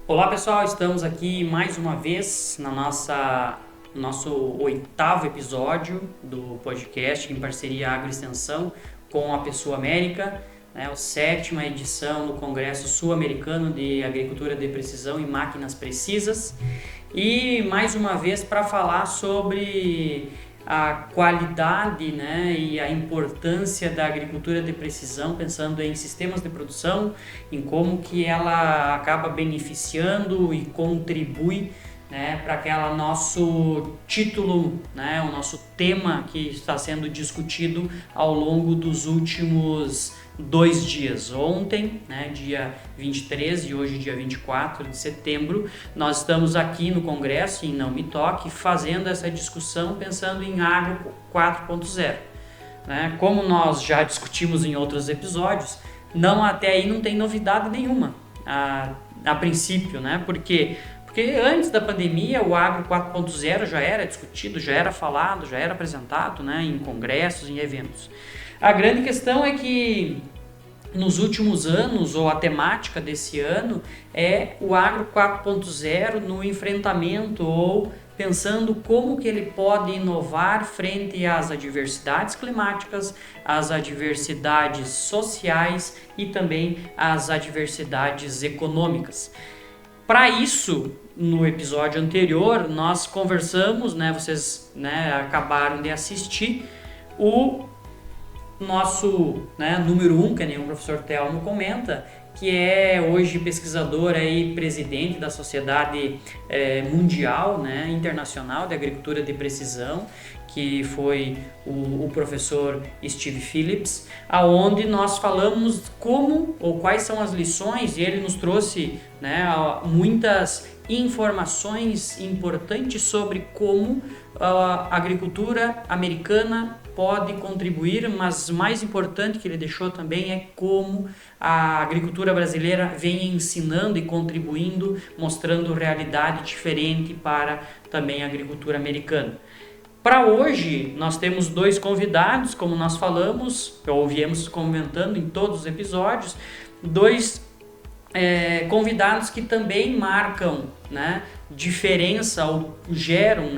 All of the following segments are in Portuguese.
Olá pessoal, estamos aqui mais uma vez no nosso oitavo episódio do podcast em parceria Agroextensão com a Pessoa América, a sétima edição do Congresso Sul-Americano de Agricultura de Precisão e Máquinas Precisas, e mais uma vez para falar sobre a qualidade, e a importância da agricultura de precisão, pensando em sistemas de produção, em como que ela acaba beneficiando e contribui, para aquele nosso título, o nosso tema que está sendo discutido ao longo dos últimos 2 dias. Ontem, dia 23 e hoje dia 24 de setembro, nós estamos aqui no Congresso, em Não Me Toque, fazendo essa discussão pensando em Agro 4.0. Como nós já discutimos em outros episódios, até aí não tem novidade nenhuma a princípio, porque antes da pandemia o Agro 4.0 já era discutido, já era falado, já era apresentado, em congressos, em eventos. A grande questão é que nos últimos anos, ou a temática desse ano, é o Agro 4.0 no enfrentamento ou pensando como que ele pode inovar frente às adversidades climáticas, às adversidades sociais e também às adversidades econômicas. Para isso, no episódio anterior, nós conversamos, vocês acabaram de assistir o nosso número 1, que nem o professor Telmo comenta, que é hoje pesquisador e presidente da Sociedade Mundial, Internacional de Agricultura de Precisão, que foi o professor Steve Phillips, aonde nós falamos como ou quais são as lições, e ele nos trouxe muitas informações importantes sobre como a agricultura americana pode contribuir, mas mais importante que ele deixou também é como a agricultura brasileira vem ensinando e contribuindo, mostrando realidade diferente para também a agricultura americana. Para hoje, nós temos 2 convidados, como nós falamos, ou viemos comentando em todos os episódios, 2 convidados que também marcam diferença ou geram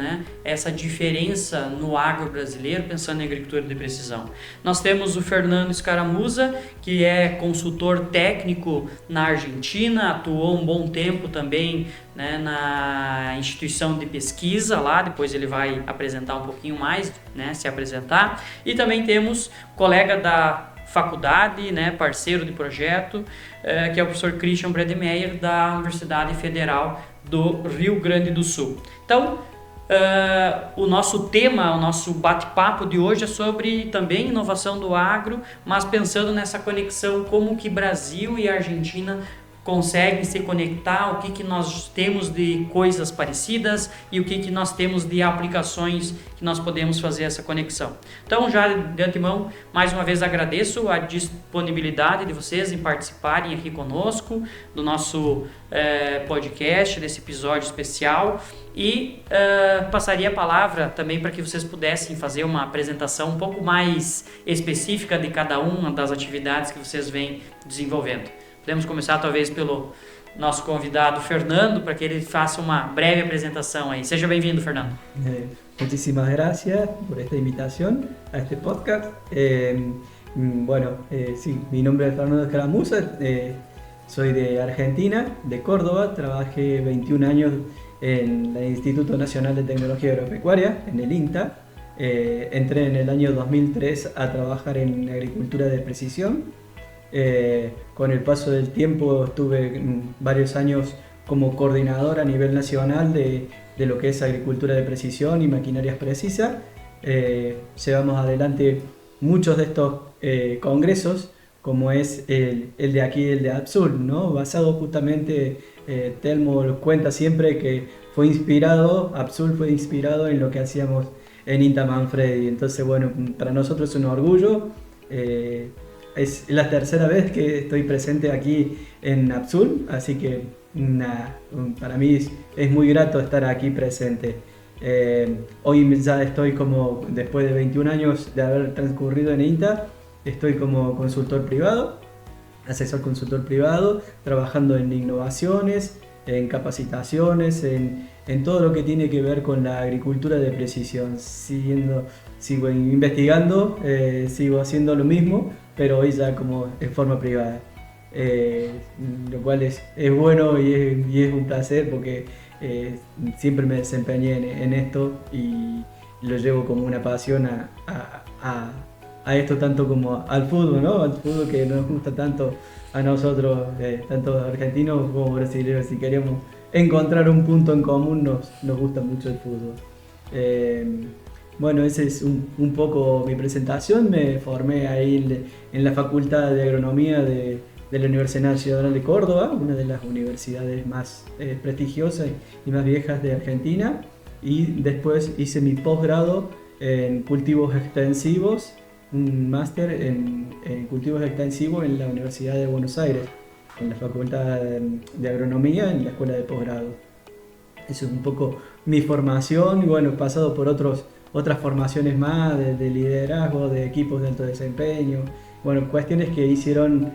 essa diferença no agro brasileiro, pensando em agricultura de precisão. Nós temos o Fernando Escaramuza, que é consultor técnico na Argentina, atuou um bom tempo também na instituição de pesquisa lá, depois ele vai apresentar um pouquinho mais, se apresentar. E também temos colega da faculdade, parceiro de projeto, que é o professor Christian Bredemeyer, da Universidade Federal do Rio Grande do Sul. Então, o nosso tema, o nosso bate-papo de hoje é sobre também inovação do agro, mas pensando nessa conexão, como que Brasil e Argentina conseguem se conectar, o que nós temos de coisas parecidas e o que nós temos de aplicações que nós podemos fazer essa conexão. Então, já de antemão, mais uma vez agradeço a disponibilidade de vocês em participarem aqui conosco do nosso podcast, desse episódio especial, e passaria a palavra também para que vocês pudessem fazer uma apresentação um pouco mais específica de cada uma das atividades que vocês vêm desenvolvendo. Podemos começar talvez pelo nosso convidado Fernando, para que ele faça uma breve apresentação aí. Seja bem-vindo, Fernando. Muchísimas gracias por esta invitación a este podcast. Sí, mi nombre es Fernando Escaramuza, soy de Argentina, de Córdoba, trabajé 21 años en el Instituto Nacional de Tecnología Agropecuaria, en el INTA. Entré en el año 2003 a trabajar en agricultura de precisión. Con el paso del tiempo estuve varios años como coordinador a nivel nacional de lo que es agricultura de precisión y maquinarias precisas. Llevamos adelante muchos de estos congresos, como es el de aquí, el de APSUL, basado justamente, Telmo cuenta siempre que APSUL fue inspirado en lo que hacíamos en INTA Manfredi. Entonces, para nosotros es un orgullo. Es la tercera vez que estoy presente aquí en APSUL, así que para mí es muy grato estar aquí presente. Hoy ya estoy después de 21 años de haber transcurrido en INTA, estoy como consultor privado, asesor consultor privado, trabajando en innovaciones, en capacitaciones, en todo lo que tiene que ver con la agricultura de precisión. Sigo investigando, sigo haciendo lo mismo, pero hoy ya como en forma privada. Lo cual es bueno y es un placer porque siempre me desempeñé en esto y lo llevo como una pasión a esto, tanto como al fútbol, ¿no? Al fútbol que nos gusta tanto a nosotros, tanto argentinos como brasileños. Si queremos encontrar un punto en común, nos gusta mucho el fútbol. Bueno, esa es un poco mi presentación. Me formé ahí en la Facultad de Agronomía de la Universidad Nacional de Córdoba, una de las universidades más prestigiosas y más viejas de Argentina. Y después hice mi posgrado en cultivos extensivos, un máster en cultivos extensivos en la Universidad de Buenos Aires, en la Facultad de Agronomía, en la Escuela de Posgrado. Eso es un poco mi formación y bueno, he pasado por otras formaciones más de liderazgo, de equipos de alto desempeño, bueno, cuestiones que hicieron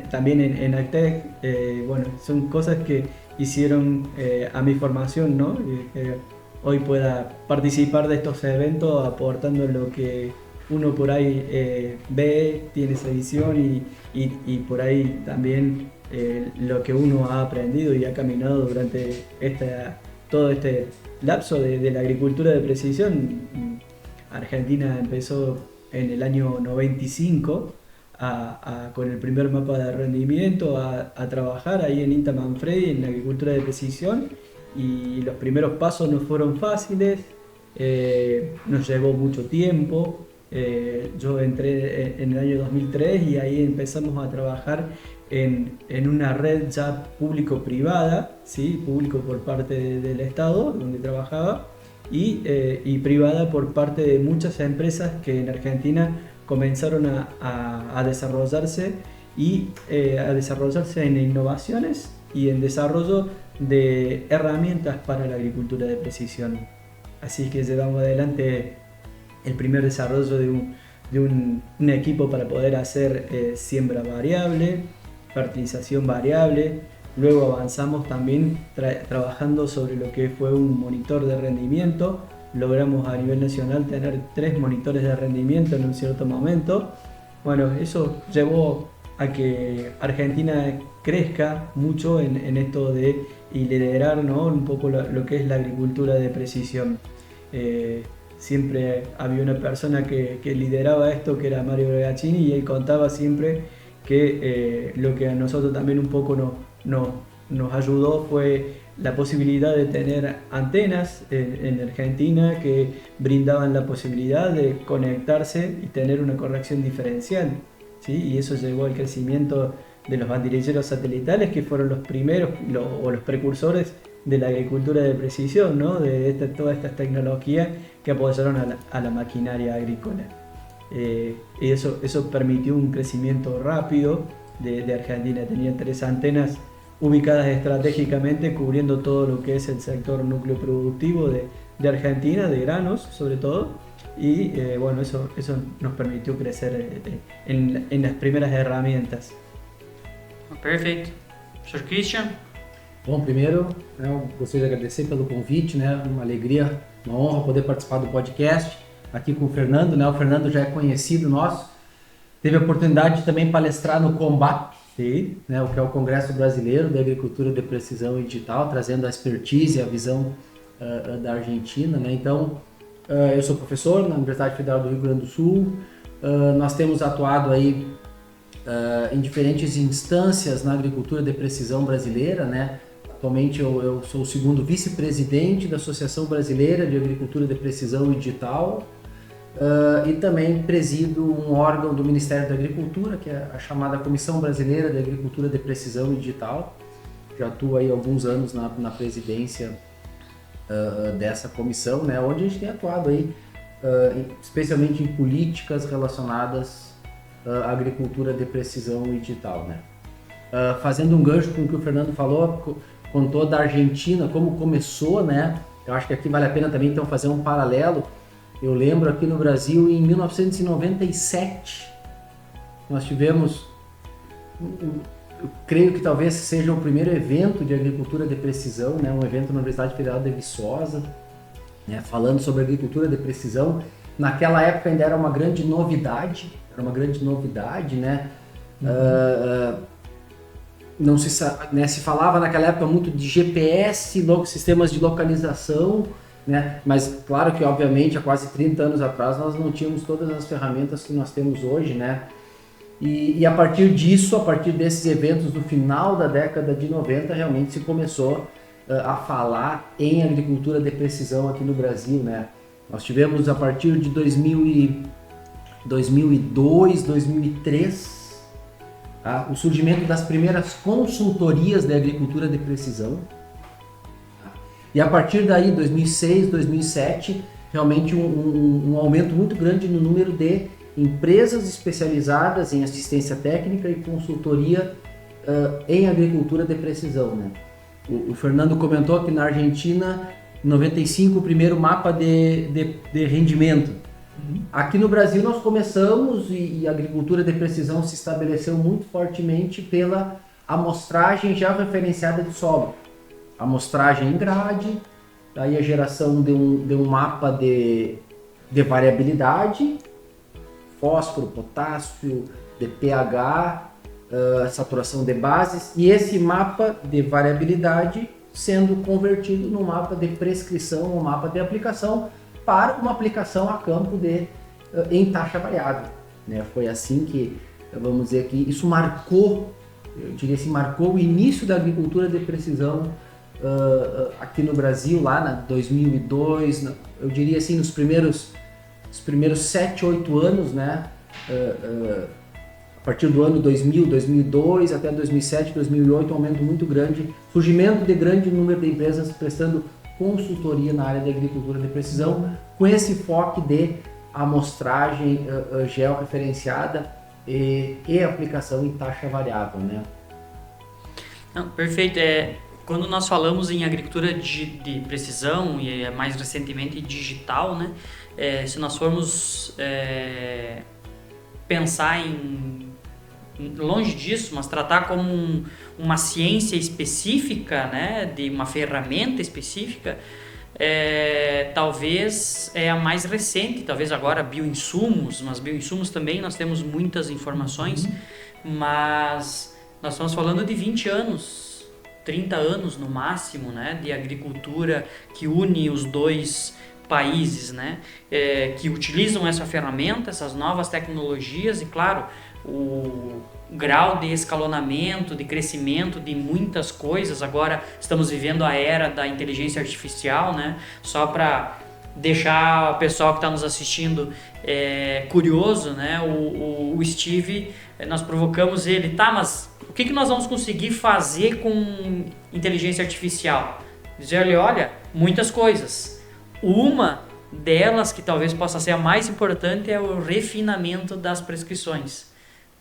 también en AgTech, bueno, son cosas que hicieron a mi formación, ¿no? Que hoy pueda participar de estos eventos aportando lo que uno por ahí ve, tiene esa visión y por ahí también lo que uno ha aprendido y ha caminado durante todo este lapso de la agricultura de precisión. Argentina empezó en el año 95 con el primer mapa de rendimiento a trabajar ahí en INTA Manfredi en la agricultura de precisión y los primeros pasos no fueron fáciles, nos llevó mucho tiempo. Yo entré en el año 2003 y ahí empezamos a trabajar en una red ya público-privada, ¿sí? Público por parte del Estado, donde trabajaba, y privada por parte de muchas empresas que en Argentina comenzaron a desarrollarse a desarrollarse en innovaciones y en desarrollo de herramientas para la agricultura de precisión. Así que llevamos adelante el primer desarrollo de un equipo para poder hacer siembra variable, fertilización variable. Luego avanzamos también trabajando sobre lo que fue un monitor de rendimiento. Logramos a nivel nacional tener 3 monitores de rendimiento en un cierto momento. Bueno, eso llevó a que Argentina crezca mucho en esto de liderar, ¿no? Un poco lo que es la agricultura de precisión. Siempre había una persona que lideraba esto, que era Mario Bregaccini, y él contaba siempre que lo que a nosotros también un poco nos ayudó fue la posibilidad de tener antenas en Argentina que brindaban la posibilidad de conectarse y tener una corrección diferencial, ¿sí? Y eso llevó al crecimiento de los bandilleros satelitales, que fueron los primeros o los precursores de la agricultura de precisión, ¿no? De todas estas tecnologías que apoyaron a la maquinaria agrícola. Y eso permitió un crecimiento rápido de Argentina. Tenía 3 antenas ubicadas estratégicamente, cubriendo todo lo que es el sector núcleo productivo de Argentina, de granos sobre todo, y bueno, eso nos permitió crecer en las primeras herramientas. Perfeito. Sr. Christian? Bom, primeiro, eu gostaria de agradecer pelo convite, né? Uma alegria, uma honra poder participar do podcast aqui com o Fernando, né? O Fernando já é conhecido nosso, teve a oportunidade de também palestrar no Combat, né? O que é o Congresso Brasileiro de Agricultura de Precisão e Digital, trazendo a expertise e a visão da Argentina, né? Então, eu sou professor na Universidade Federal do Rio Grande do Sul, nós temos atuado aí em diferentes instâncias na agricultura de precisão brasileira, né? Atualmente eu sou o 2º vice-presidente da Associação Brasileira de Agricultura de Precisão e Digital e também presido um órgão do Ministério da Agricultura, que é a chamada Comissão Brasileira de Agricultura de Precisão e Digital. Já atuo aí há alguns anos na presidência dessa comissão, né? Onde a gente tem atuado aí, especialmente em políticas relacionadas à agricultura de precisão e digital, né? Fazendo um gancho com o que o Fernando falou, contou da Argentina, como começou, né? Eu acho que aqui vale a pena também então fazer um paralelo. Eu lembro aqui no Brasil, em 1997, nós tivemos eu creio que talvez seja o primeiro evento de agricultura de precisão, né? Um evento na Universidade Federal de Viçosa, né? Falando sobre agricultura de precisão. Naquela época ainda era uma grande novidade, né? Não se, né, se falava naquela época muito de GPS, sistemas de localização, né? Mas claro que obviamente há quase 30 anos atrás nós não tínhamos todas as ferramentas que nós temos hoje, né? E a partir disso, a partir desses eventos do final da década de 90, realmente se começou a falar em agricultura de precisão aqui no Brasil, né? Nós tivemos a partir de 2002, 2003, tá? O surgimento das primeiras consultorias de agricultura de precisão. Tá? E a partir daí, 2006, 2007, realmente um aumento muito grande no número de empresas especializadas em assistência técnica e consultoria em agricultura de precisão, né? O Fernando comentou que na Argentina, em 95, o primeiro mapa de rendimento. Aqui no Brasil nós começamos e a agricultura de precisão se estabeleceu muito fortemente pela amostragem já referenciada de solo. Amostragem em grade, daí a geração de um mapa de variabilidade, fósforo, potássio, de pH, saturação de bases, e esse mapa de variabilidade sendo convertido num mapa de prescrição, um mapa de aplicação para uma aplicação a campo em taxa variável, né? Foi assim que, vamos dizer que isso marcou, eu diria assim, marcou o início da agricultura de precisão aqui no Brasil, lá na 2002, eu diria assim, nos primeiros 7, 8 anos, né? A partir do ano 2000, 2002 até 2007, 2008, um aumento muito grande, surgimento de grande número de empresas prestando consultoria na área de agricultura de precisão, com esse foco de amostragem georreferenciada e aplicação em taxa variável, né? Não, perfeito. Quando nós falamos em agricultura de precisão e mais recentemente digital, né? Se nós formos pensar longe disso, mas tratar como uma ciência específica, né, de uma ferramenta específica, talvez é a mais recente, talvez agora bioinsumos, mas bioinsumos também nós temos muitas informações, mas nós estamos falando de 20 anos, 30 anos no máximo, né, de agricultura que une os dois países, né, que utilizam essa ferramenta, essas novas tecnologias e, claro, o grau de escalonamento, de crescimento de muitas coisas. Agora estamos vivendo a era da inteligência artificial, né? Só para deixar o pessoal que está nos assistindo curioso, né? O Steve, nós provocamos ele, tá, mas o que nós vamos conseguir fazer com inteligência artificial? Dizer, olha, muitas coisas. Uma delas, que talvez possa ser a mais importante, é o refinamento das prescrições.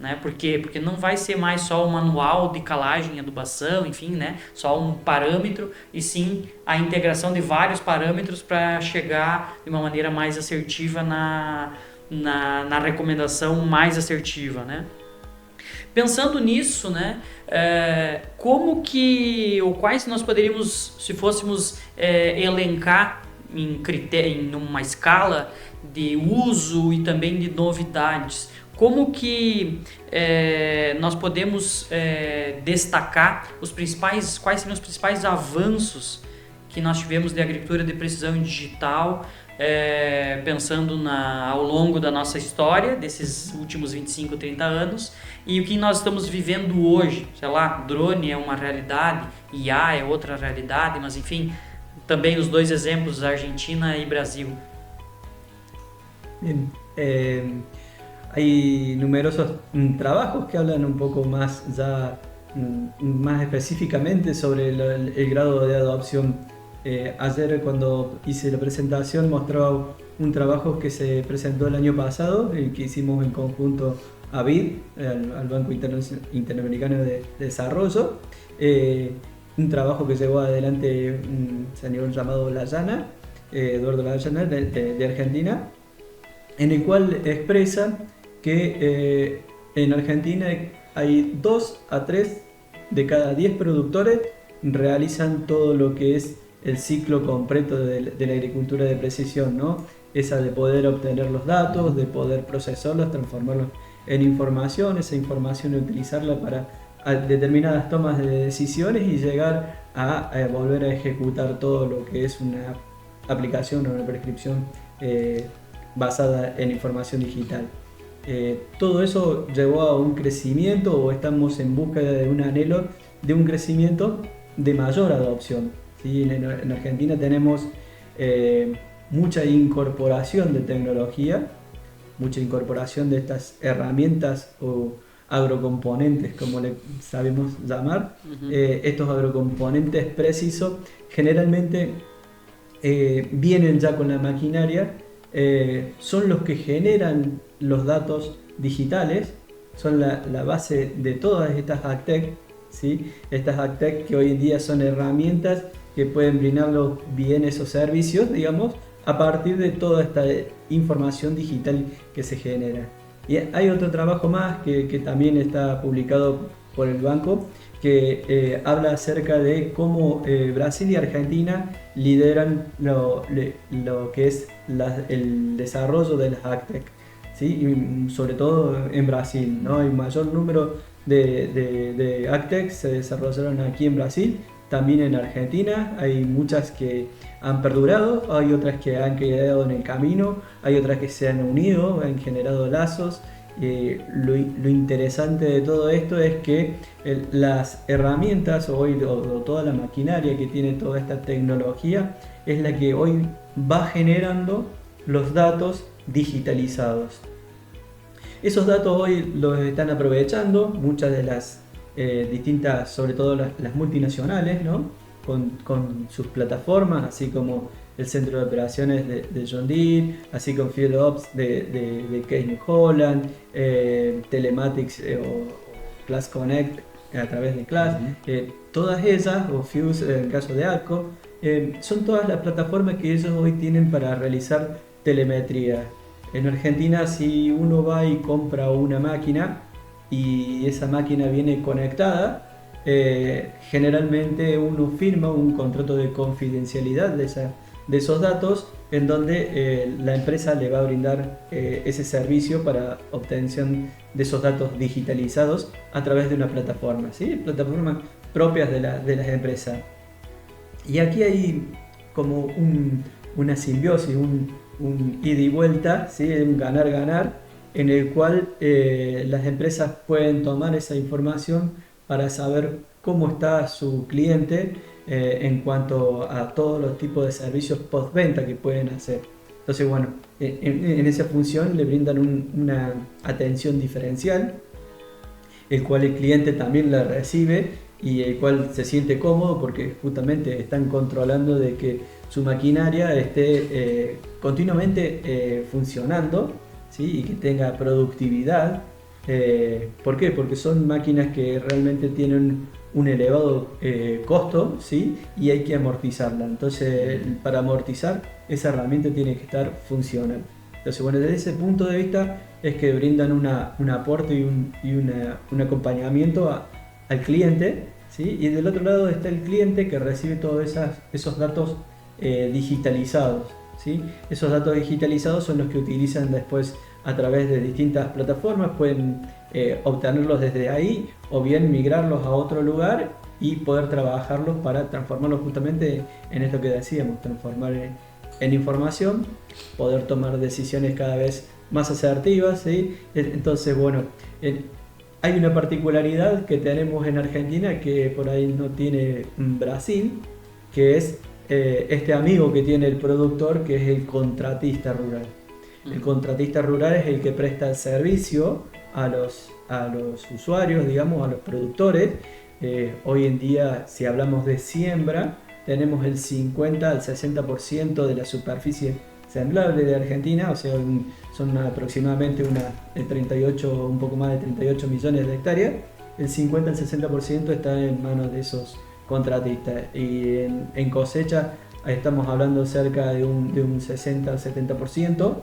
Né? Porque não vai ser mais só um manual de calagem e adubação, enfim, né? Só um parâmetro, e sim a integração de vários parâmetros para chegar de uma maneira mais assertiva na recomendação mais assertiva, né? Pensando nisso, né? Como que, ou quais nós poderíamos, se fôssemos elencar em uma escala de uso e também de novidades, como que nós podemos destacar quais seriam os principais avanços que nós tivemos de agricultura de precisão digital, pensando ao longo da nossa história, desses últimos 25, 30 anos, e o que nós estamos vivendo hoje? Sei lá, drone é uma realidade, IA é outra realidade, mas enfim, também os dois exemplos, Argentina e Brasil. Bien. Hay numerosos trabajos que hablan un poco más más específicamente sobre el grado de adopción. Ayer cuando hice la presentación mostraba un trabajo que se presentó el año pasado, que hicimos en conjunto a BID, al Banco Interamericano de Desarrollo, un trabajo que llevó adelante un señor llamado Layana, Eduardo Layana de Argentina, en el cual expresa que en Argentina hay 2 a 3 de cada 10 productores realizan todo lo que es el ciclo completo de la agricultura de precisión, ¿no? Esa de poder obtener los datos, de poder procesarlos, transformarlos en información, esa información utilizarla para determinadas tomas de decisiones y llegar a volver a ejecutar todo lo que es una aplicación o una prescripción basada en información digital. Todo eso llevó a un crecimiento, o estamos en búsqueda de un anhelo de un crecimiento de mayor adopción, ¿sí? En Argentina tenemos mucha incorporación de tecnología, mucha incorporación de estas herramientas o agrocomponentes, como le sabemos llamar. Estos agrocomponentes precisos generalmente vienen ya con la maquinaria, son los que generan los datos digitales, son la base de todas estas AgTech, ¿sí? Estas AgTech que hoy en día son herramientas que pueden brindarlos bienes o servicios, digamos, a partir de toda esta información digital que se genera. Y hay otro trabajo más que también está publicado por el banco, que habla acerca de cómo Brasil y Argentina lideran lo que es el desarrollo de las AgTech, ¿sí? Y sobre todo en Brasil, ¿no? El mayor número de AgTech se desarrollaron aquí en Brasil, también en Argentina. Hay muchas que han perdurado, hay otras que han quedado en el camino, hay otras que se han unido, han generado lazos. Lo interesante de todo esto es que las herramientas o toda la maquinaria que tiene toda esta tecnología es la que hoy va generando los datos digitalizados. Esos datos hoy los están aprovechando muchas de las distintas, sobre todo las multinacionales, ¿no? Con sus plataformas, así como el centro de operaciones de John Deere, así como Field Ops de Case New Holland, Telematics o Class Connect a través de Class. Todas ellas, o Fuse en el caso de AGCO, son todas las plataformas que ellos hoy tienen para realizar telemetría. En Argentina, si uno va y compra una máquina y esa máquina viene conectada, generalmente uno firma un contrato de confidencialidad de esos datos, en donde la empresa le va a brindar ese servicio para obtención de esos datos digitalizados a través de una plataforma, ¿sí? Plataformas propias de las empresas. Y aquí hay como una simbiosis, un ida y vuelta, ¿sí? Un ganar-ganar, en el cual las empresas pueden tomar esa información para saber cómo está su cliente en cuanto a todos los tipos de servicios postventa que pueden hacer. Entonces, bueno, en esa función le brindan una atención diferencial, el cual el cliente también la recibe y el cual se siente cómodo porque justamente están controlando de que su maquinaria esté continuamente funcionando, ¿sí? Y que tenga productividad. ¿Por qué? Porque son máquinas que realmente tienen un elevado costo, ¿sí? Y hay que amortizarla. Entonces, para amortizar, esa herramienta tiene que estar funcional. Entonces, bueno, desde ese punto de vista es que brindan un aporte y un acompañamiento al cliente, ¿sí? Y del otro lado está el cliente que recibe todos esos datos digitalizados, ¿sí? Esos datos digitalizados son los que utilizan después a través de distintas plataformas, pueden obtenerlos desde ahí o bien migrarlos a otro lugar y poder trabajarlos para transformarlos justamente en esto que decíamos, transformar en información, poder tomar decisiones cada vez más asertivas, ¿sí? Entonces, bueno, hay una particularidad que tenemos en Argentina que por ahí no tiene Brasil, que es este amigo que tiene el productor, que es el contratista rural. El contratista rural es el que presta el servicio a los usuarios, digamos, a los productores. Hoy en día, si hablamos de siembra, tenemos el 50 al 60% de la superficie sembrable de Argentina, o sea, son aproximadamente un poco más de 38 millones de hectáreas. El 50 al 60% está en manos de esos contratistas, y en cosecha estamos hablando cerca de un 60-70%,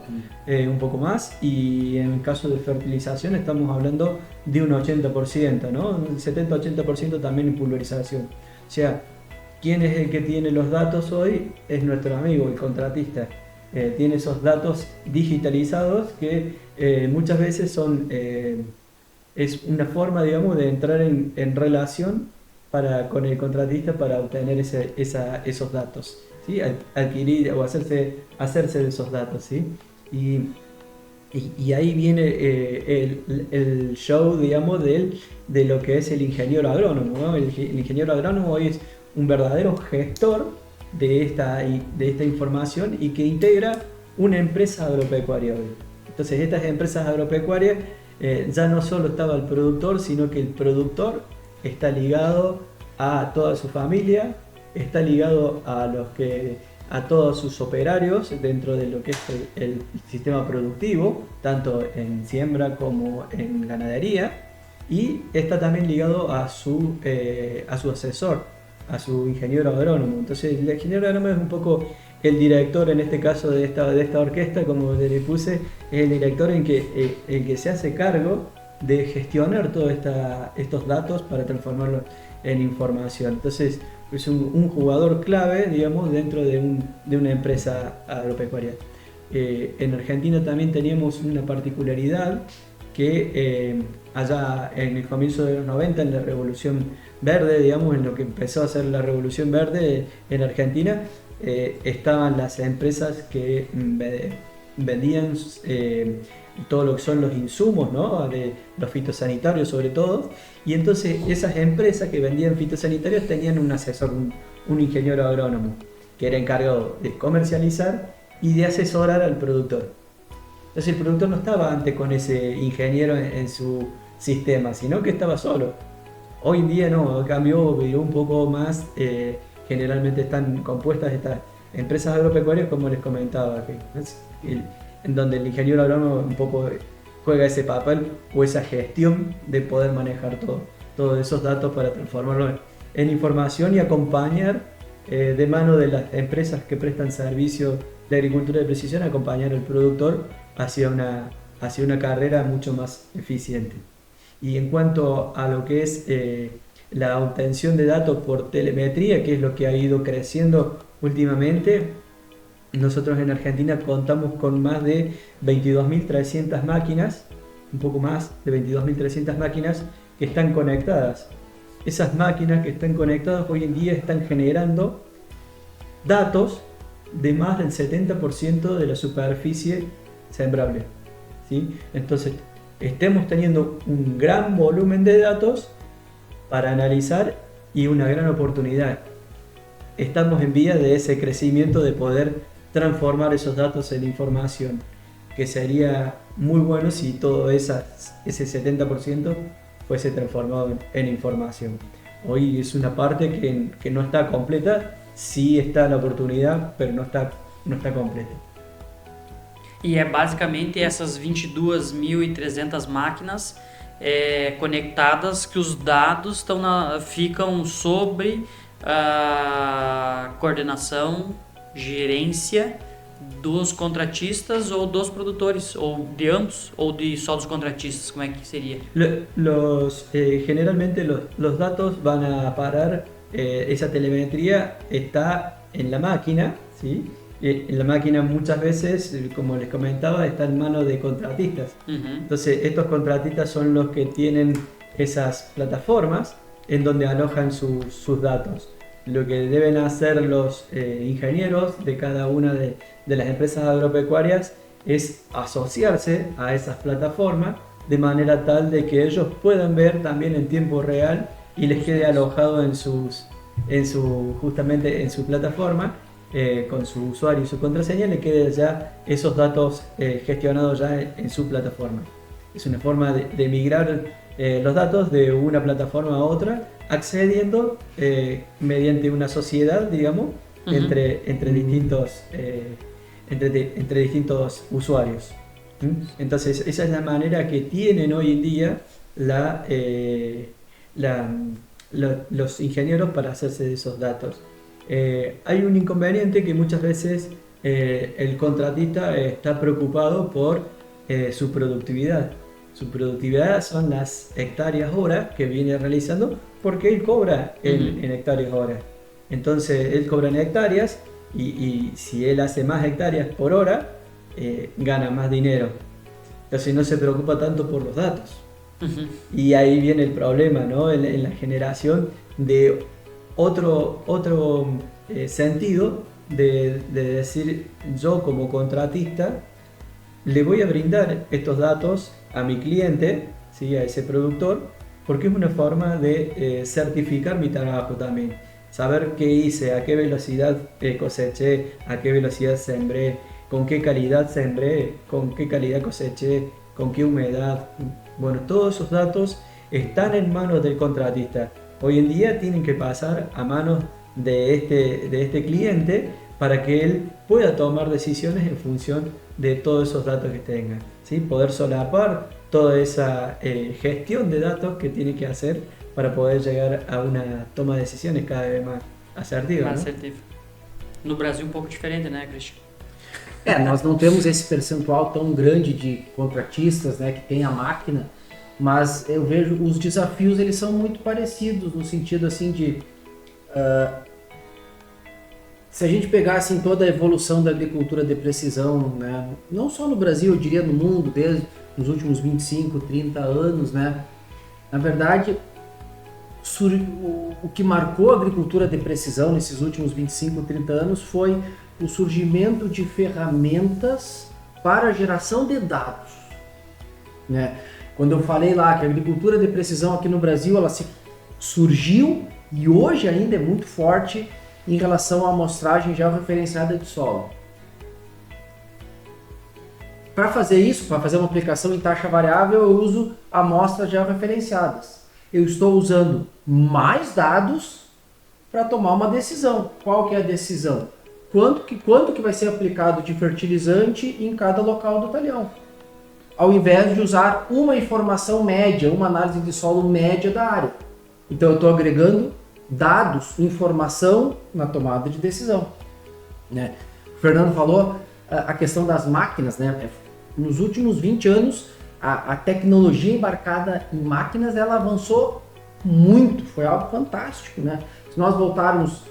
un poco más, y en el caso de fertilización estamos hablando de un 80%, ¿no? Un 70-80% también en pulverización. O sea, ¿quién es el que tiene los datos hoy? Es nuestro amigo, el contratista. Tiene esos datos digitalizados que muchas veces son, es una forma, digamos, de entrar en relación con el contratista para obtener esos datos, ¿sí? Adquirir o hacerse de esos datos, ¿sí? Y ahí viene el show, digamos, de lo que es el ingeniero agrónomo, ¿no? El ingeniero agrónomo hoy es un verdadero gestor de esta información y que integra una empresa agropecuaria hoy. Entonces estas empresas agropecuarias ya no solo estaba el productor, sino que el productor está ligado a toda su familia, está ligado a todos sus operarios dentro de lo que es el sistema productivo, tanto en siembra como en ganadería, y está también ligado a su asesor, a su ingeniero agrónomo. Entonces el ingeniero agrónomo es un poco el director, en este caso de esta orquesta, como le puse, es el director el que se hace cargo de gestionar todos estos datos para transformarlos en información. Entonces es un jugador clave, digamos, dentro de una empresa agropecuaria. En Argentina también teníamos una particularidad que allá en el comienzo de los 90, en la Revolución Verde, digamos, en lo que empezó a ser la Revolución Verde en Argentina, estaban las empresas que vendían todo lo que son los insumos, ¿no? De los fitosanitarios sobre todo, y entonces esas empresas que vendían fitosanitarios tenían un asesor, un ingeniero agrónomo, que era encargado de comercializar y de asesorar al productor. Entonces el productor no estaba antes con ese ingeniero en su sistema, sino que estaba solo. Hoy en día no, cambió un poco más, generalmente están compuestas estas empresas agropecuarias, como les comentaba, en donde el ingeniero agrónomo un poco juega ese papel o esa gestión de poder manejar todos esos datos para transformarlos en información y acompañar de mano de las empresas que prestan servicios de agricultura de precisión, acompañar al productor hacia una carrera mucho más eficiente. Y en cuanto a lo que es la obtención de datos por telemetría, que es lo que ha ido creciendo últimamente, nosotros en Argentina contamos con más de 22.300 máquinas, un poco más de 22.300 máquinas que están conectadas. Esas máquinas que están conectadas hoy en día están generando datos de más del 70% de la superficie sembrable, ¿sí? Entonces, estemos teniendo un gran volumen de datos para analizar y una gran oportunidad. Estamos en vía de ese crecimiento de poder transformar esos datos en información, que sería muy bueno si todo ese 70% fuese transformado en información. Hoy es una parte que no está completa, sí está la oportunidad, pero no está completa. E é basicamente essas 22.300 máquinas conectadas que os dados ficam sobre a coordenação, gerência dos contratistas ou dos produtores, ou de ambos, ou só dos contratistas, como é que seria? Generalmente los datos van a parar, esa telemetría está en la máquina, ¿sí? En la máquina muchas veces, como les comentaba, está en manos de contratistas. Entonces estos contratistas son los que tienen esas plataformas en donde alojan sus datos. Lo que deben hacer los ingenieros de cada una de las empresas agropecuarias es asociarse a esas plataformas de manera tal de que ellos puedan ver también en tiempo real y les quede alojado justamente en su plataforma, con su usuario y su contraseña, le queden ya esos datos gestionados ya en su plataforma. Es una forma de migrar los datos de una plataforma a otra, accediendo mediante una sociedad, digamos, entre distintos usuarios. Entonces esa es la manera que tienen hoy en día los ingenieros para hacerse de esos datos. hay un inconveniente que muchas veces el contratista está preocupado por su productividad. Su productividad son las hectáreas hora que viene realizando porque él cobra en hectáreas hora. Entonces él cobra en hectáreas y si él hace más hectáreas por hora, gana más dinero. Entonces no se preocupa tanto por los datos. Y ahí viene el problema, ¿no? En la generación de otro sentido de decir, yo como contratista le voy a brindar estos datos a mi cliente, ¿sí? A ese productor, porque es una forma de certificar mi trabajo también. Saber qué hice, a qué velocidad coseché, a qué velocidad sembré, con qué calidad sembré, con qué calidad coseché, con qué humedad. Bueno, todos esos datos están en manos del contratista. Hoy en día tienen que pasar a manos de este cliente para que él pueda tomar decisiones en función de todos esos datos que tenga, ¿sí? Poder solapar toda esa gestión de datos que tiene que hacer para poder llegar a una toma de decisiones cada vez más assertiva. Mais ¿no? assertivo. No Brasil um pouco diferente, né, Christian? Nós não temos esse percentual tão grande de contratistas, né, que tem a máquina, mas eu vejo os desafios, eles são muito parecidos no sentido assim de se a gente pegar assim toda a evolução da agricultura de precisão, né, não só no Brasil, eu diria no mundo, desde os últimos 25, 30 anos, né, na verdade o que marcou a agricultura de precisão nesses últimos 25, 30 anos foi o surgimento de ferramentas para a geração de dados, né? Quando eu falei lá que a agricultura de precisão aqui no Brasil ela surgiu e hoje ainda é muito forte em relação à amostragem georreferenciada de solo. Para fazer isso, para fazer uma aplicação em taxa variável, eu uso amostras georreferenciadas. Eu estou usando mais dados para tomar uma decisão. Qual que é a decisão? Quanto que vai ser aplicado de fertilizante em cada local do talhão? Ao invés de usar uma informação média, uma análise de solo média da área. Então eu estou agregando dados, informação na tomada de decisão, né? O Fernando falou a questão das máquinas, né? Nos últimos 20 anos, a tecnologia embarcada em máquinas, ela avançou muito, foi algo fantástico, né? Se nós voltarmos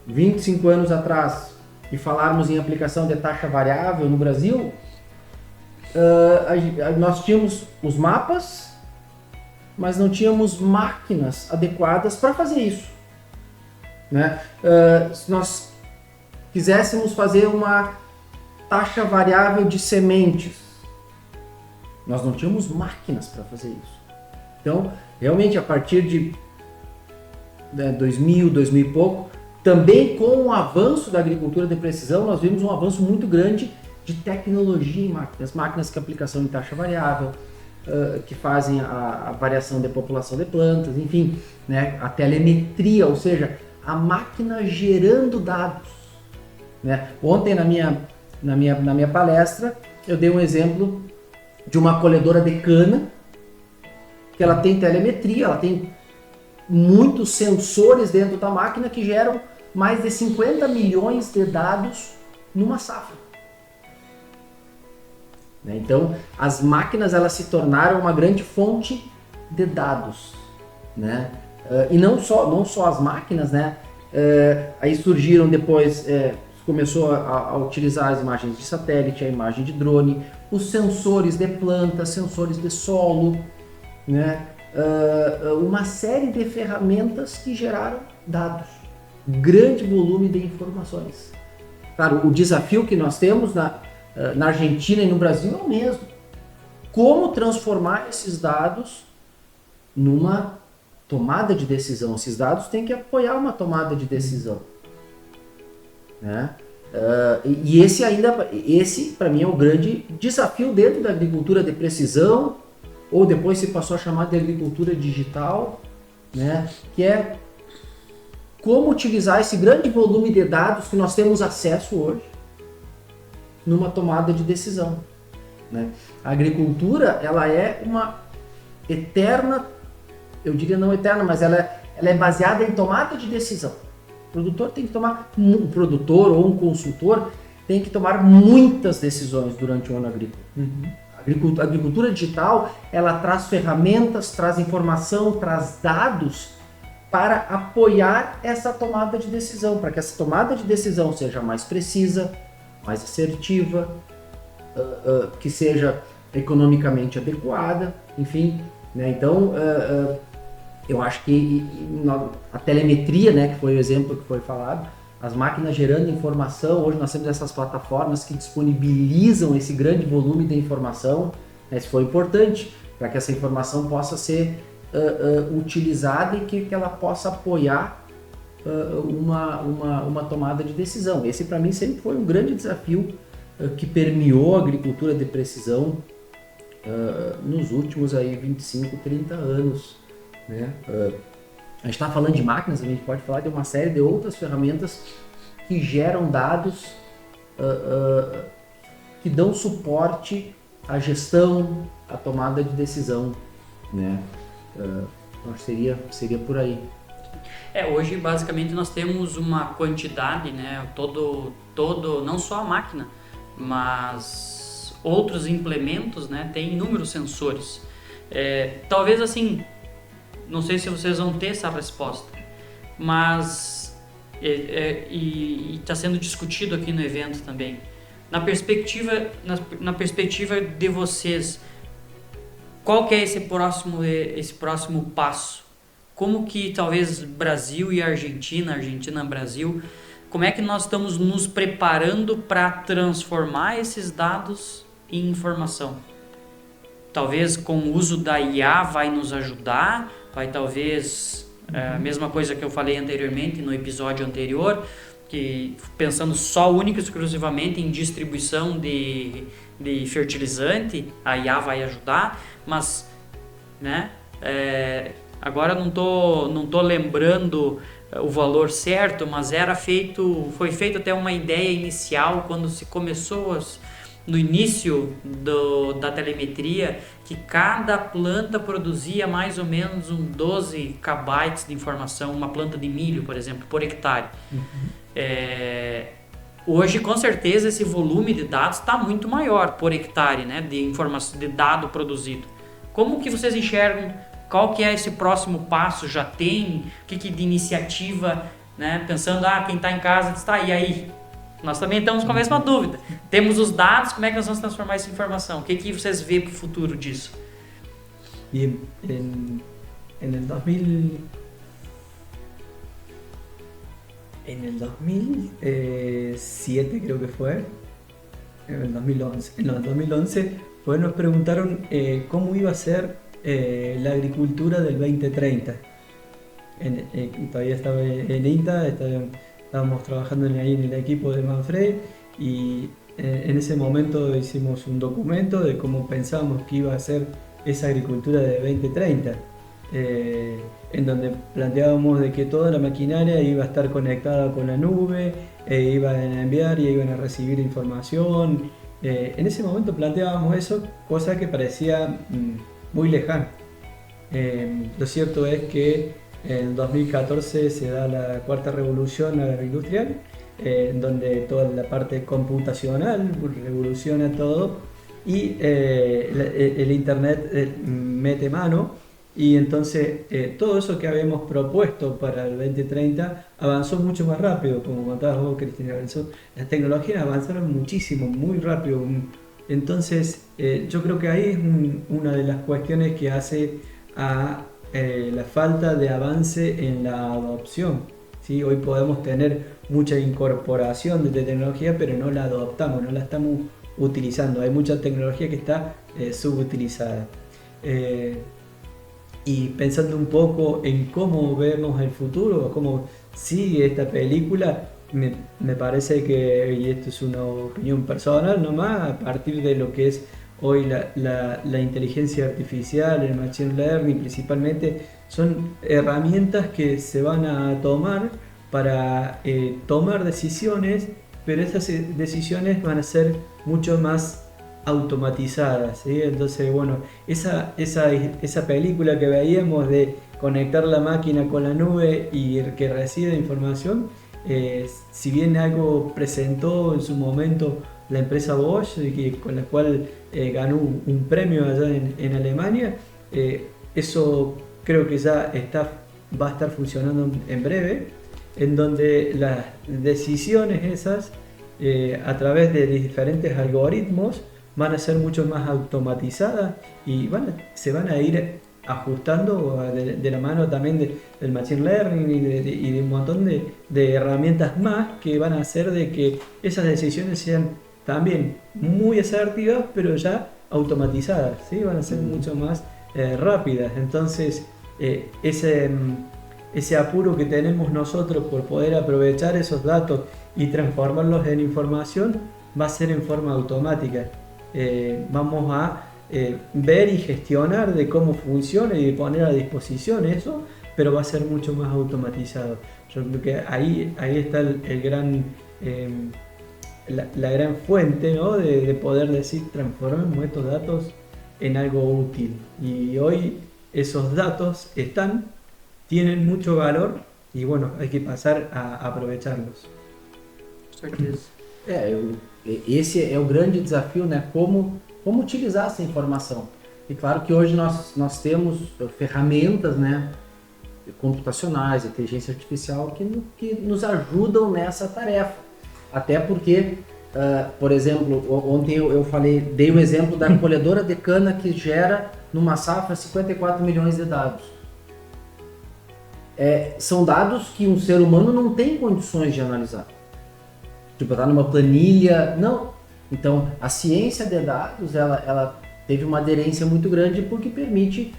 25 anos atrás e falarmos em aplicação de taxa variável no Brasil, nós tínhamos os mapas, mas não tínhamos máquinas adequadas para fazer isso, né? Se nós quiséssemos fazer uma taxa variável de sementes, nós não tínhamos máquinas para fazer isso. Então, realmente, a partir de 2000 e pouco, também com o avanço da agricultura de precisão, nós vimos um avanço muito grande de tecnologia em máquinas. Máquinas que aplicação em taxa variável, que fazem a variação de população de plantas, enfim, né? A telemetria, ou seja, a máquina gerando dados, né? Ontem na minha palestra eu dei um exemplo de uma colhedora de cana que ela tem telemetria, ela tem muitos sensores dentro da máquina que geram mais de 50 milhões de dados numa safra. Então, as máquinas elas se tornaram uma grande fonte de dados, né? E não só as máquinas, né? Aí surgiram depois, começou a utilizar as imagens de satélite, a imagem de drone, os sensores de plantas, sensores de solo, né? Uma série de ferramentas que geraram dados, grande volume de informações. Claro, o desafio que nós temos na Argentina e no Brasil é o mesmo. Como transformar esses dados numa tomada de decisão? Esses dados têm que apoiar uma tomada de decisão, né? E esse para mim é o grande desafio dentro da agricultura de precisão, ou depois se passou a chamar de agricultura digital, né? Que é como utilizar esse grande volume de dados que nós temos acesso hoje numa tomada de decisão, né? A agricultura ela é uma eterna, eu diria não eterna, mas ela é baseada em tomada de decisão. O produtor tem que tomar, um produtor ou um consultor tem que tomar muitas decisões durante o ano agrícola. A agricultura digital, ela traz ferramentas, traz informação, traz dados para apoiar essa tomada de decisão, para que essa tomada de decisão seja mais precisa, mais assertiva, que seja economicamente adequada, enfim, né? Então, eu acho que a telemetria, né, que foi o exemplo que foi falado, as máquinas gerando informação, hoje nós temos essas plataformas que disponibilizam esse grande volume de informação, né, isso foi importante para que essa informação possa ser utilizada e que ela possa apoiar uma tomada de decisão. Esse para mim sempre foi um grande desafio que permeou a agricultura de precisão nos últimos aí 25, 30 anos, né? A gente está falando de máquinas, a gente pode falar de uma série de outras ferramentas que geram dados que dão suporte à gestão, à tomada de decisão, né? Seria por aí. Hoje basicamente nós temos uma quantidade, né? Todo não só a máquina, mas outros implementos, né? Tem inúmeros sensores. Talvez assim, não sei se vocês vão ter essa resposta, mas está sendo discutido aqui no evento também. Na perspectiva de vocês, qual que é esse próximo passo? Como que talvez Brasil e Argentina, Brasil, como é que nós estamos nos preparando para transformar esses dados em informação? Talvez com o uso da IA vai nos ajudar, vai talvez a mesma coisa que eu falei anteriormente no episódio anterior, que pensando só única e exclusivamente em distribuição de fertilizante, a IA vai ajudar, mas, né, agora não tô lembrando o valor certo, mas foi feito até uma ideia inicial quando se começou no início da telemetria, que cada planta produzia mais ou menos 12 kbytes de informação, uma planta de milho, por exemplo, por hectare. Hoje, com certeza, esse volume de dados está muito maior por hectare, né, de informação, de dado produzido. Como que vocês enxergam? Qual que é esse próximo passo? Já tem? O que de iniciativa, né? Pensando, quem está em casa está aí. Nós também estamos com a mesma dúvida. Temos os dados, como é que nós vamos transformar essa informação? O que vocês veem para o futuro disso? Y en el 2007 creo que fue, en el 2011. En el 2011 nos preguntaron cómo iba a ser la agricultura del 2030. Todavía estaba en INTA, estábamos trabajando ahí en el equipo de Manfred y en ese momento hicimos un documento de cómo pensábamos que iba a ser esa agricultura de 2030, en donde planteábamos de que toda la maquinaria iba a estar conectada con la nube, iban a enviar y iban a recibir información. En ese momento planteábamos eso, cosa que parecía muy lejana. Lo cierto es que en 2014 se da la cuarta revolución agroindustrial, en donde toda la parte computacional revoluciona todo y el internet mete mano, y entonces todo eso que habíamos propuesto para el 2030 avanzó mucho más rápido, como contabas vos, Cristina. Las tecnologías avanzaron muchísimo, muy rápido. Entonces yo creo que ahí es una de las cuestiones que hace a la falta de avance en la adopción, ¿sí? Hoy podemos tener mucha incorporación de tecnología, pero no la adoptamos, no la estamos utilizando. Hay mucha tecnología que está subutilizada. Y pensando un poco en cómo vemos el futuro, cómo sigue esta película, me parece que, y esto es una opinión personal nomás, a partir de lo que es hoy la inteligencia artificial, el machine learning principalmente, son herramientas que se van a tomar para tomar decisiones, pero esas decisiones van a ser mucho más automatizadas, ¿sí? Entonces, bueno, esa película que veíamos de conectar la máquina con la nube y que recibe información, si bien algo presentó en su momento la empresa Bosch, con la cual ganó un premio allá en Alemania, eso creo que ya va a estar funcionando en breve, en donde las decisiones esas, a través de diferentes algoritmos, van a ser mucho más automatizadas y se van a ir ajustando de la mano también del Machine Learning y de un montón de herramientas más que van a hacer de que esas decisiones sean también muy asertivas, pero ya automatizadas, ¿sí? Van a ser mucho más rápidas. Entonces, ese apuro que tenemos nosotros por poder aprovechar esos datos y transformarlos en información va a ser en forma automática. Vamos a ver y gestionar de cómo funciona y poner a disposición eso, pero va a ser mucho más automatizado. Yo creo que ahí está el gran, la gran fuente, ¿no? de poder decir, transformemos estos datos en algo útil. Y hoy esos datos tienen mucho valor e bueno, hay que pasar a aprovecharlos. Esse é o grande desafio, né? Como utilizar essa informação. E claro que hoje nós temos ferramentas, né, computacionais, inteligência artificial, que nos ajudam nessa tarefa. Até porque, por exemplo, ontem eu dei o exemplo da colhedora de cana que gera numa safra 54 milhões de dados. São dados que um ser humano não tem condições de analisar. Tipo, tá numa planilha, não. Então, a ciência de dados, ela teve uma aderência muito grande porque permite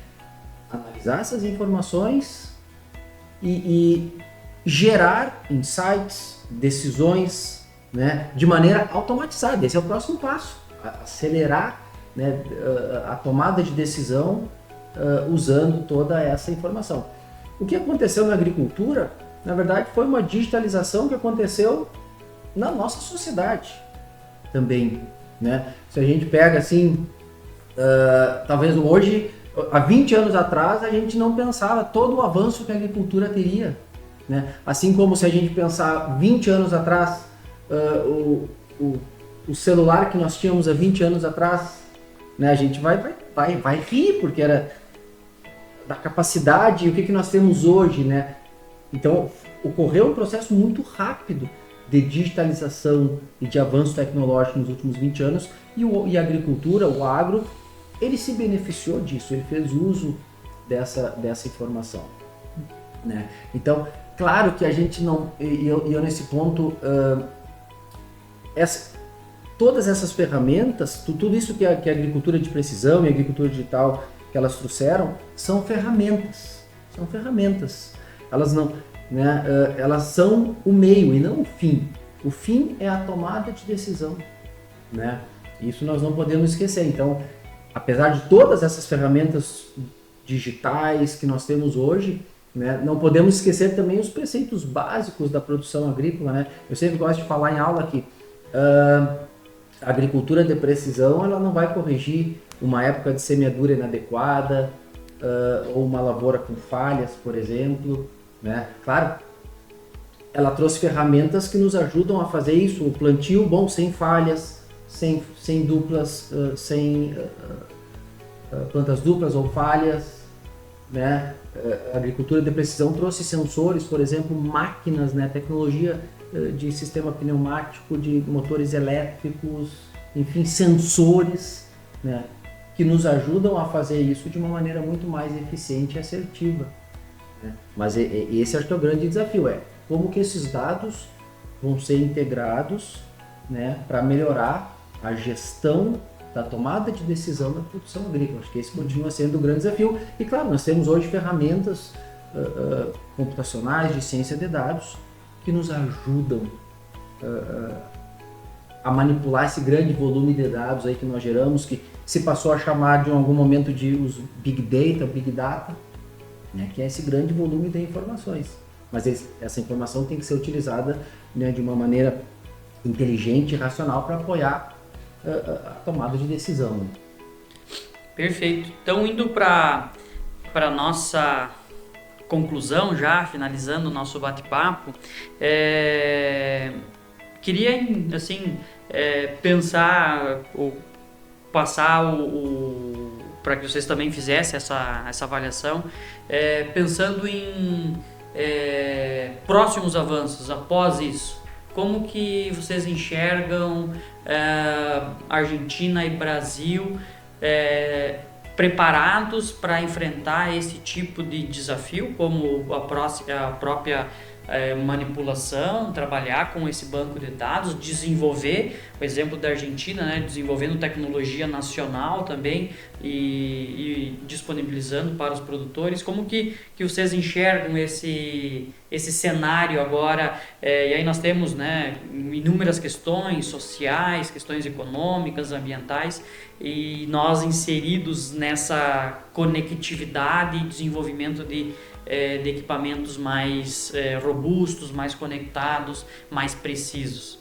analisar essas informações e gerar insights, decisões, né, de maneira automatizada. Esse é o próximo passo, acelerar, né, a tomada de decisão usando toda essa informação. O que aconteceu na agricultura, na verdade, foi uma digitalização que aconteceu na nossa sociedade também, né? Se a gente pega assim, talvez hoje, há 20 anos atrás, a gente não pensava todo o avanço que a agricultura teria, né? Assim como se a gente pensar 20 anos atrás, o celular que nós tínhamos há 20 anos atrás, né? A gente vai rir, porque era da capacidade e o que nós temos hoje, né? Então, ocorreu um processo muito rápido de digitalização e de avanço tecnológico nos últimos 20 anos e a agricultura, o agro, ele se beneficiou disso, ele fez uso dessa informação, né? Então, claro que a gente não, eu nesse ponto, todas essas ferramentas, tudo isso que a agricultura de precisão e a agricultura digital que elas trouxeram, são ferramentas, elas não, né, elas são o meio e não o fim. O fim é a tomada de decisão, né? Isso nós não podemos esquecer. Então, apesar de todas essas ferramentas digitais que nós temos hoje, né, não podemos esquecer também os preceitos básicos da produção agrícola, né? Eu sempre gosto de falar em aula que a agricultura de precisão, ela não vai corrigir uma época de semeadura inadequada ou uma lavoura com falhas, por exemplo, né? Claro, ela trouxe ferramentas que nos ajudam a fazer isso, o plantio bom, sem falhas, sem duplas, sem plantas duplas ou falhas, né? A agricultura de precisão trouxe sensores, por exemplo, máquinas, né? Tecnologia de sistema pneumático, de motores elétricos, enfim, sensores, né? Que nos ajudam a fazer isso de uma maneira muito mais eficiente e assertiva, né? Mas esse acho que é o grande desafio, como que esses dados vão ser integrados, né, para melhorar a gestão da tomada de decisão da produção agrícola. Acho que esse continua sendo o grande desafio. E claro, nós temos hoje ferramentas computacionais de ciência de dados que nos ajudam a manipular esse grande volume de dados aí que nós geramos, que se passou a chamar de algum momento de os Big Data, né, que é esse grande volume de informações. Mas essa informação tem que ser utilizada, né, de uma maneira inteligente e racional para apoiar a tomada de decisão. Né? Perfeito. Então, indo para a nossa conclusão já, finalizando o nosso bate-papo, queria, assim, pensar ou passar para que vocês também fizessem essa avaliação, pensando em próximos avanços após isso. Como que vocês enxergam Argentina e Brasil preparados para enfrentar esse tipo de desafio, como a própria manipulação, trabalhar com esse banco de dados, desenvolver, o exemplo da Argentina, né, desenvolvendo tecnologia nacional também e disponibilizando para os produtores. Como que vocês enxergam esse cenário agora? E aí nós temos, né, inúmeras questões sociais, questões econômicas, ambientais, e nós inseridos nessa conectividade e desenvolvimento de equipamentos mais robustos, más conectados, más precisos.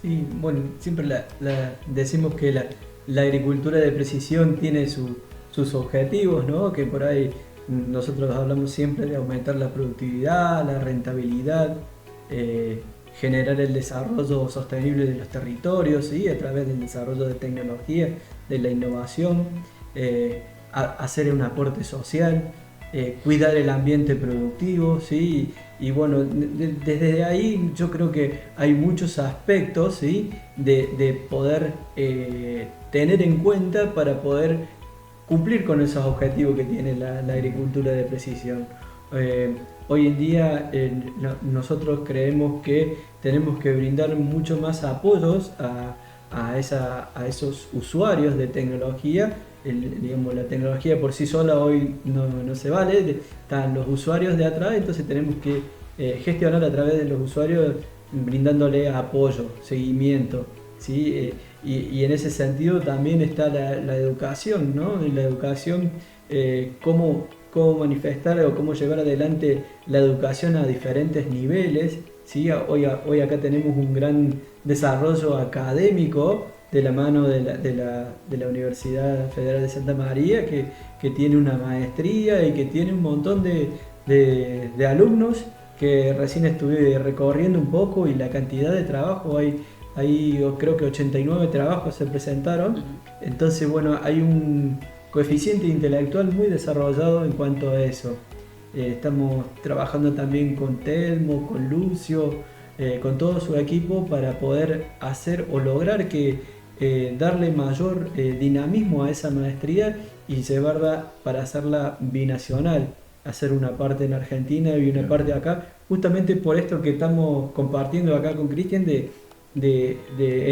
Sí, bueno, siempre decimos que la agricultura de precisión tiene sus objetivos, ¿no? Que por ahí nosotros hablamos siempre de aumentar la productividad, la rentabilidad, generar el desarrollo sostenible de los territorios, ¿sí? A través del desarrollo de tecnología, de la innovación, hacer un aporte social, cuidar el ambiente productivo, ¿sí? Y bueno, desde ahí yo creo que hay muchos aspectos, ¿sí? de poder tener en cuenta para poder cumplir con esos objetivos que tiene la agricultura de precisión. Hoy en día nosotros creemos que tenemos que brindar mucho más apoyos a esos usuarios de tecnología. Digamos, la tecnología por sí sola hoy no se vale, están los usuarios de atrás, entonces tenemos que gestionar a través de los usuarios brindándole apoyo, seguimiento, ¿sí? Y en ese sentido también está la educación, ¿no? La educación, cómo manifestar o cómo llevar adelante la educación a diferentes niveles, ¿sí? Hoy acá tenemos un gran desarrollo académico de la mano de la Universidad Federal de Santa María, que tiene una maestría y que tiene un montón de alumnos que recién estuve recorriendo un poco, y la cantidad de trabajo, hay creo que 89 trabajos se presentaron. Entonces bueno, hay un coeficiente intelectual muy desarrollado en cuanto a eso. Estamos trabajando también con Telmo, con Lucio, con todo su equipo para poder hacer o lograr darle mayor dinamismo a esa maestría y llevarla para hacerla binacional, hacer una parte en Argentina y una parte acá, justamente por esto que estamos compartiendo acá con Cristian, de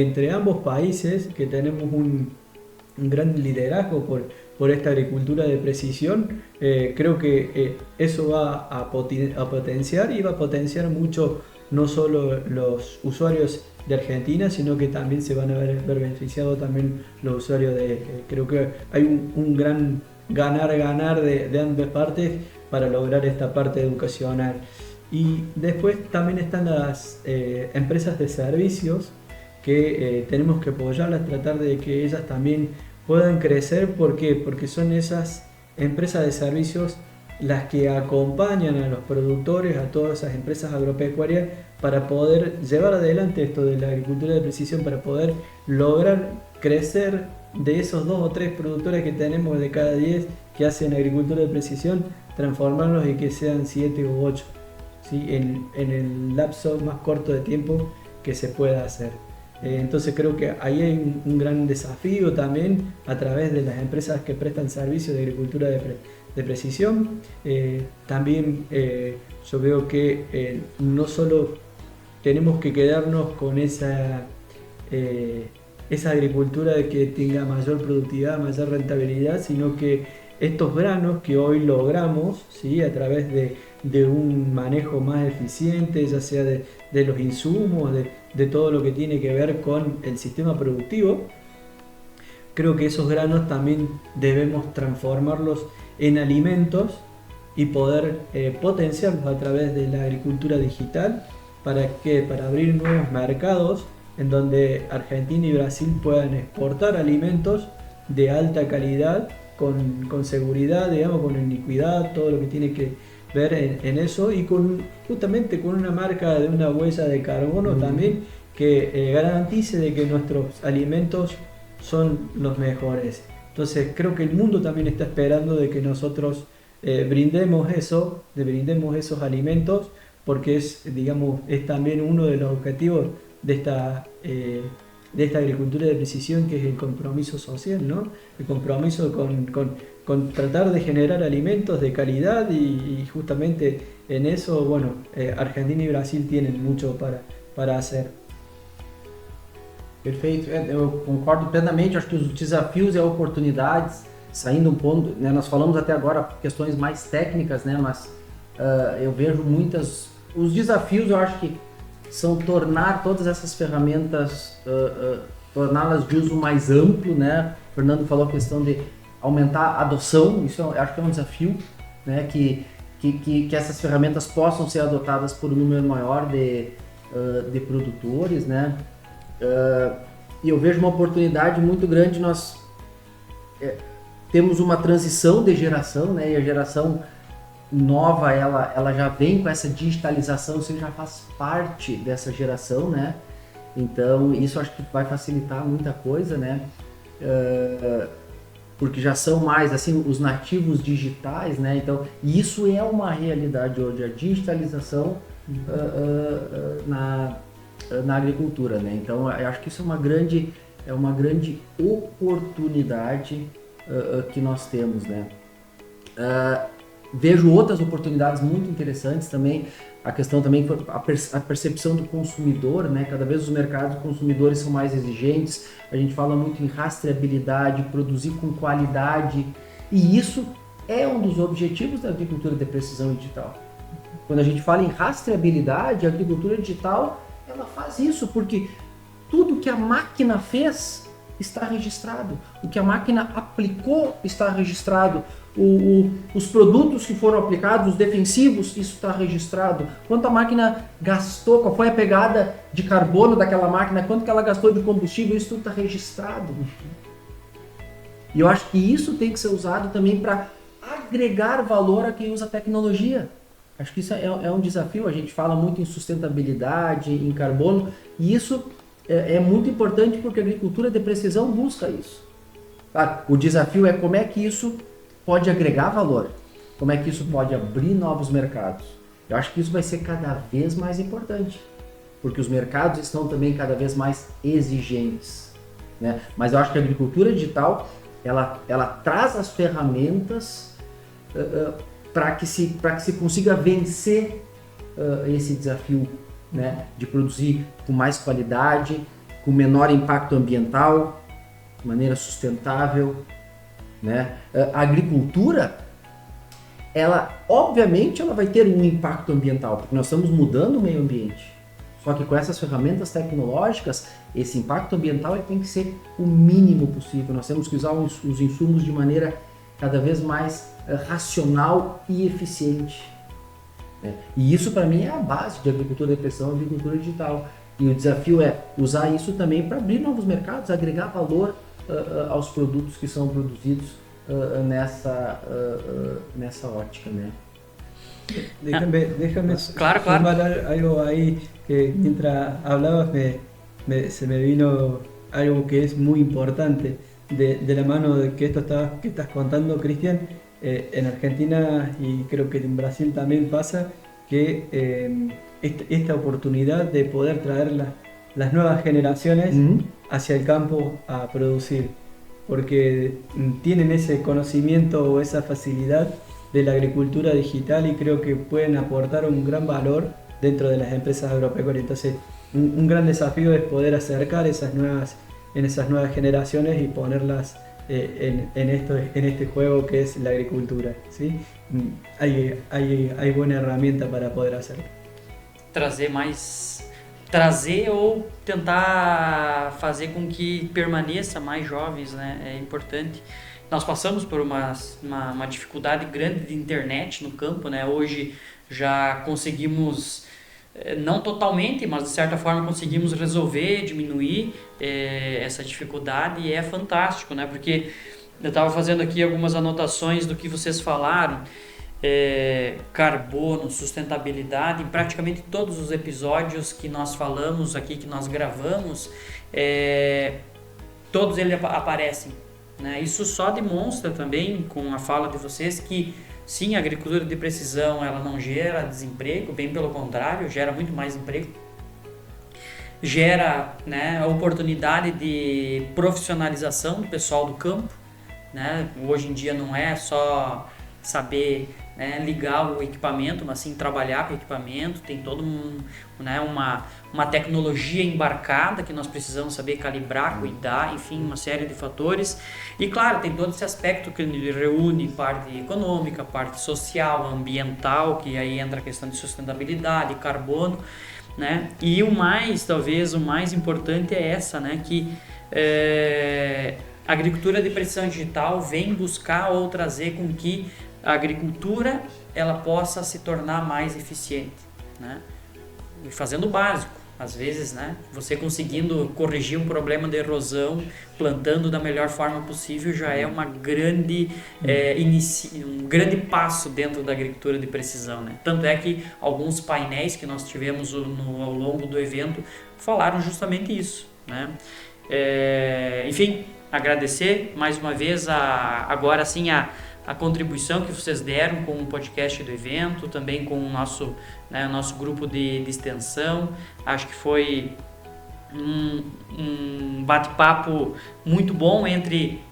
entre ambos países, que tenemos un gran liderazgo por esta agricultura de precisión. Creo que eso va a potenciar, y va a potenciar mucho no solo los usuarios de Argentina, sino que también se van a ver beneficiados también los usuarios creo que hay un gran ganar de ambas partes para lograr esta parte educacional. Y después también están las empresas de servicios, que tenemos que apoyarlas, tratar de que ellas también puedan crecer. ¿Por qué? Porque son esas empresas de servicios las que acompañan a los productores, a todas esas empresas agropecuarias, para poder llevar adelante esto de la agricultura de precisión, para poder lograr crecer de esos 2 o 3 productores que tenemos de cada 10 que hacen agricultura de precisión, transformarlos y que sean 7 u 8, ¿sí? en el lapso más corto de tiempo que se pueda hacer. Entonces creo que ahí hay un gran desafío también a través de las empresas que prestan servicios de agricultura de precisión. También yo veo que no solo tenemos que quedarnos con esa agricultura de que tenga mayor productividad, mayor rentabilidad, sino que estos granos que hoy logramos, ¿sí? A través de un manejo más eficiente, ya sea de los insumos, de todo lo que tiene que ver con el sistema productivo, creo que esos granos también debemos transformarlos en alimentos y poder potenciarlos a través de la agricultura digital. ¿Para qué? Para abrir nuevos mercados en donde Argentina y Brasil puedan exportar alimentos de alta calidad, con seguridad, digamos, con iniquidad, todo lo que tiene que ver en eso, y justamente con una marca de una huella de carbono también que garantice de que nuestros alimentos son los mejores. Entonces creo que el mundo también está esperando de que nosotros brindemos esos alimentos, porque digamos, es también uno de los objetivos de esta agricultura de precisión, que es el compromiso social, ¿no? El compromiso con tratar de generar alimentos de calidad, y justamente en eso, bueno, Argentina y Brasil tienen mucho para hacer. Perfeito, eu concordo plenamente. Acho que os desafios e oportunidades, saindo um ponto, né, nós falamos até agora questões mais técnicas, né, mas eu vejo os desafios, eu acho que são tornar todas essas ferramentas, torná-las de uso mais amplo, né? O Fernando falou a questão de aumentar a adoção, isso eu acho que é um desafio, né? Que essas ferramentas possam ser adotadas por um número maior de produtores, né? E eu vejo uma oportunidade muito grande. Nós temos uma transição de geração, né? E a geração nova, ela já vem com essa digitalização, você já faz parte dessa geração, né? Então isso acho que vai facilitar muita coisa, né? Porque já são mais assim os nativos digitais, né? Então isso é uma realidade hoje, a digitalização na agricultura, né? Então eu acho que isso é uma grande oportunidade que nós temos, né? Vejo outras oportunidades muito interessantes também, a questão também, a percepção do consumidor, né? Cada vez os mercados consumidores são mais exigentes, a gente fala muito em rastreabilidade, produzir com qualidade, e isso é um dos objetivos da agricultura de precisão digital. Quando a gente fala em rastreabilidade, a agricultura digital, ela faz isso, porque tudo que a máquina fez está registrado, o que a máquina aplicou está registrado, os produtos que foram aplicados, os defensivos, isso está registrado, quanto a máquina gastou, qual foi a pegada de carbono daquela máquina, quanto que ela gastou de combustível, isso tudo está registrado. E eu acho que isso tem que ser usado também para agregar valor a quem usa a tecnologia. Acho que isso é um desafio. A gente fala muito em sustentabilidade, em carbono, e isso é muito importante porque a agricultura de precisão busca isso. Claro, o desafio é como é que isso pode agregar valor, como é que isso pode abrir novos mercados. Eu acho que isso vai ser cada vez mais importante, porque os mercados estão também cada vez mais exigentes, né? Mas eu acho que a agricultura digital, ela traz as ferramentas para que se consiga vencer esse desafio, né? De produzir com mais qualidade, com menor impacto ambiental, de maneira sustentável, né? A agricultura, obviamente ela vai ter um impacto ambiental, porque nós estamos mudando o meio ambiente. Só que com essas ferramentas tecnológicas, esse impacto ambiental tem que ser o mínimo possível. Nós temos que usar os insumos de maneira cada vez mais racional e eficiente, né? E isso para mim é a base de agricultura de precisão, agricultura digital. E o desafio é usar isso também para abrir novos mercados, agregar valor aos produtos que são produzidos nessa ótica, né? Déjame claro. sumar algo ahí, que mientras hablabas se me vino algo que es muy importante de la mano de que estás contando, Cristian. En Argentina, y creo que en Brasil también pasa, que esta oportunidad de poder traer las nuevas generaciones hacia el campo a producir, porque tienen ese conocimiento o esa facilidad de la agricultura digital, y creo que pueden aportar un gran valor dentro de las empresas agropecuarias. Entonces un gran desafío es poder acercar esas nuevas generaciones y ponerlas en este juego que es la agricultura, ¿sí? Hay buena herramienta para poder hacerlo. Trazer ou tentar fazer com que permaneça mais jovens, né? É importante. Nós passamos por uma dificuldade grande de internet no campo, né? Hoje já conseguimos não totalmente, mas de certa forma conseguimos resolver, diminuir essa dificuldade, e é fantástico, né? Porque eu estava fazendo aqui algumas anotações do que vocês falaram, carbono, sustentabilidade, em praticamente todos os episódios que nós falamos aqui, que nós gravamos, todos eles aparecem, né? Isso só demonstra também, com a fala de vocês, que sim, a agricultura de precisão ela não gera desemprego, bem pelo contrário, gera muito mais emprego, gera, né, a oportunidade de profissionalização do pessoal do campo, né? Hoje em dia não é só saber, né, ligar o equipamento, mas sim trabalhar com o equipamento, tem todo uma tecnologia embarcada que nós precisamos saber calibrar, cuidar, enfim, uma série de fatores. E claro, tem todo esse aspecto que reúne parte econômica, parte social, ambiental, que aí entra a questão de sustentabilidade, carbono, né? E talvez o mais importante é essa, né, que a agricultura de precisão digital vem buscar ou trazer com que a agricultura ela possa se tornar mais eficiente, né? E fazendo o básico, às vezes, né? Você conseguindo corrigir um problema de erosão, plantando da melhor forma possível, já é uma grande um grande passo dentro da agricultura de precisão, né? Tanto é que alguns painéis que nós tivemos ao longo do evento falaram justamente isso, né? Enfim, agradecer mais uma vez agora sim a contribuição que vocês deram com o podcast do evento, também com o nosso grupo de extensão. Acho que foi um bate-papo muito bom entre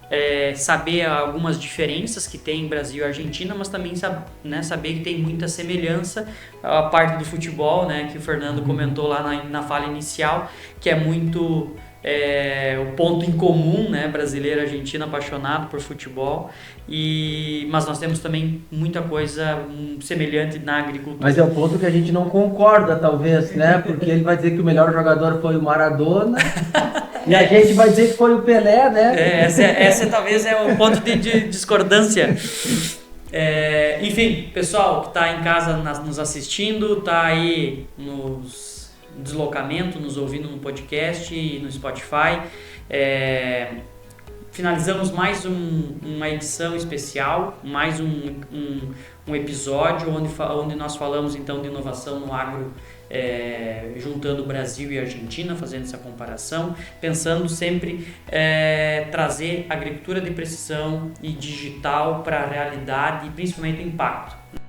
saber algumas diferenças que tem em Brasil e Argentina, mas também saber que tem muita semelhança. A parte do futebol, né, que o Fernando comentou lá na fala inicial, que é muito... o ponto em comum, né, brasileiro e argentino apaixonado por futebol, mas nós temos também muita coisa semelhante na agricultura. Mas é o ponto que a gente não concorda, talvez, né, porque ele vai dizer que o melhor jogador foi o Maradona e a gente vai dizer que foi o Pelé, né? Esse talvez é o ponto de discordância. Enfim, pessoal que está em casa nos assistindo, está aí nos deslocamento, nos ouvindo no podcast e no Spotify. Finalizamos mais uma edição especial, mais um episódio onde nós falamos então de inovação no agro, juntando Brasil e Argentina, fazendo essa comparação, pensando sempre trazer agricultura de precisão e digital para a realidade e principalmente o impacto.